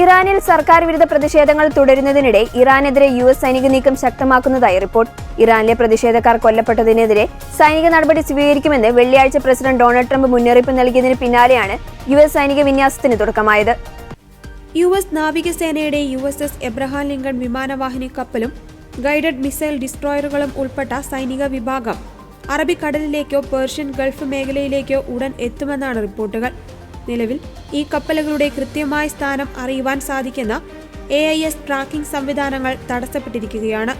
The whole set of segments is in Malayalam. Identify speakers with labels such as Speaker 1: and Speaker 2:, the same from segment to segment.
Speaker 1: ഇറാനിൽ സർക്കാർ വിരുദ്ധ പ്രതിഷേധങ്ങൾ തുടരുന്നതിനിടെ ഇറാനെതിരെ യുഎസ് സൈനിക നീക്കം ശക്തമാക്കുന്നതായി റിപ്പോർട്ട്. ഇറാനിലെ പ്രതിഷേധക്കാർ കൊല്ലപ്പെട്ടതിനെതിരെ സൈനിക നടപടി സ്വീകരിക്കുമെന്ന് വെള്ളിയാഴ്ച പ്രസിഡന്റ് ഡൊണാൾഡ് ട്രംപ് മുന്നറിയിപ്പ് നൽകിയതിന് പിന്നാലെയാണ് യുഎസ് സൈനിക വിന്യാസത്തിന് തുടക്കമായത്.
Speaker 2: യുഎസ് നാവികസേനയുടെ USS എബ്രഹാം ലിങ്കൺ വിമാനവാഹിനി കപ്പലും ഗൈഡഡ് മിസൈൽ ഡിസ്ട്രോയറുകളും ഉൾപ്പെട്ട സൈനിക വിഭാഗം അറബിക്കടലിലേക്കോ പേർഷ്യൻ ഗൾഫ് മേഖലയിലേക്കോ ഉടൻ എത്തുമെന്നാണ് റിപ്പോർട്ടുകൾ. നിലവിൽ ഈ കപ്പലുകളുടെ കൃത്യമായ സ്ഥാനം അറിയുവാൻ സാധിക്കുന്ന AIS ട്രാക്കിംഗ് സംവിധാനങ്ങൾ തടസ്സപ്പെട്ടിരിക്കുകയാണ്.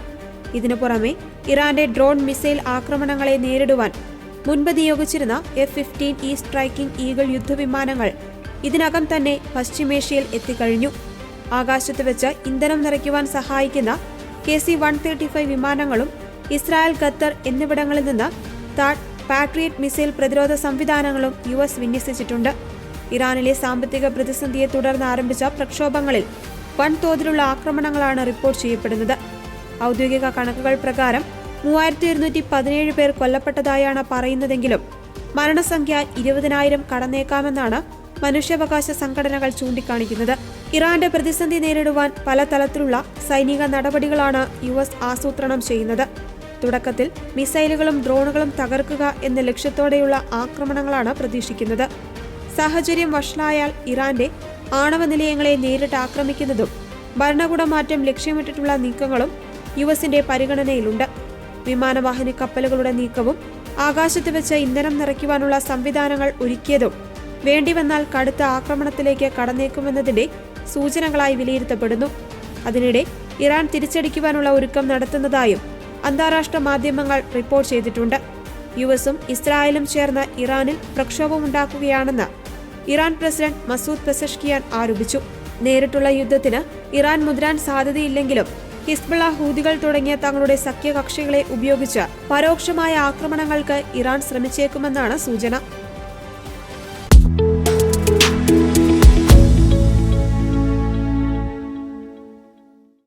Speaker 2: ഇതിനു പുറമെ ഇറാന്റെ ഡ്രോൺ മിസൈൽ ആക്രമണങ്ങളെ നേരിടുവാൻ മുൻപ് നിയോഗിച്ചിരുന്ന F-15E സ്ട്രൈക്കിംഗ് ഈഗിൾ യുദ്ധവിമാനങ്ങൾ ഇതിനകം തന്നെ പശ്ചിമേഷ്യയിൽ എത്തിക്കഴിഞ്ഞു. ആകാശത്ത് വെച്ച് ഇന്ധനം നിറയ്ക്കുവാൻ സഹായിക്കുന്ന KC-135 വിമാനങ്ങളും ഇസ്രായേൽ, ഖത്തർ എന്നിവിടങ്ങളിൽ നിന്ന് താഡ് പാട്രിയറ്റ് മിസൈൽ പ്രതിരോധ സംവിധാനങ്ങളും US വിന്യസിച്ചിട്ടുണ്ട്. ഇറാനിലെ സാമ്പത്തിക പ്രതിസന്ധിയെ തുടർന്ന് ആരംഭിച്ച പ്രക്ഷോഭങ്ങളിൽ വൻതോതിലുള്ള ആക്രമണങ്ങളാണ് റിപ്പോർട്ട് ചെയ്യപ്പെടുന്നത്. ഔദ്യോഗിക കണക്കുകൾ പ്രകാരം 3217 പേർ കൊല്ലപ്പെട്ടതായാണ് പറയുന്നതെങ്കിലും മരണസംഖ്യ 20,000 കടന്നേക്കാമെന്നാണ് മനുഷ്യാവകാശ സംഘടനകൾ ചൂണ്ടിക്കാണിക്കുന്നത്. ഇറാന്റെ പ്രതിസന്ധി നേരിടുവാൻ പല തലത്തിലുള്ള സൈനിക നടപടികളാണ് US ആസൂത്രണം ചെയ്യുന്നത്. തുടക്കത്തിൽ മിസൈലുകളും ഡ്രോണുകളും തകർക്കുക എന്ന ലക്ഷ്യത്തോടെയുള്ള ആക്രമണങ്ങളാണ് പ്രതീക്ഷിക്കുന്നത്. സാഹചര്യം വഷളായാൽ ഇറാന്റെ ആണവ നിലയങ്ങളെ നേരിട്ട് ആക്രമിക്കുന്നതും ഭരണകൂടമാറ്റം ലക്ഷ്യമിട്ടിട്ടുള്ള നീക്കങ്ങളും USന്റെ പരിഗണനയിലുണ്ട്. വിമാനവാഹിനി കപ്പലുകളുടെ നീക്കവും ആകാശത്ത് വെച്ച് ഇന്ധനം നിറയ്ക്കുവാനുള്ള സംവിധാനങ്ങൾ ഒരുക്കിയതും വേണ്ടിവന്നാൽ കടുത്ത ആക്രമണത്തിലേക്ക് കടന്നേക്കുമെന്നതിന്റെ സൂചനകളായി വിലയിരുത്തപ്പെടുന്നു. അതിനിടെ ഇറാൻ തിരിച്ചടിക്കുവാനുള്ള ഒരുക്കം നടത്തുന്നതായും അന്താരാഷ്ട്ര മാധ്യമങ്ങൾ റിപ്പോർട്ട് ചെയ്തിട്ടുണ്ട്. USഉം ഇസ്രായേലും ചേർന്ന് ഇറാനിൽ പ്രക്ഷോഭമുണ്ടാക്കുകയാണെന്ന് ഇറാൻ പ്രസിഡന്റ് മസൂദ് പെസഷ്കിയാൻ ആരോപിച്ചു. നേരിട്ടുള്ള യുദ്ധത്തിന് ഇറാൻ മുതിരാൻ സാധ്യതയില്ലെങ്കിലും ഹിസ്ബുള്ള, ഹൂതികൾ തുടങ്ങിയ തങ്ങളുടെ സഖ്യകക്ഷികളെ ഉപയോഗിച്ച് പരോക്ഷമായ ആക്രമണങ്ങൾക്ക് ഇറാൻ ശ്രമിച്ചേക്കുമെന്നാണ് സൂചന.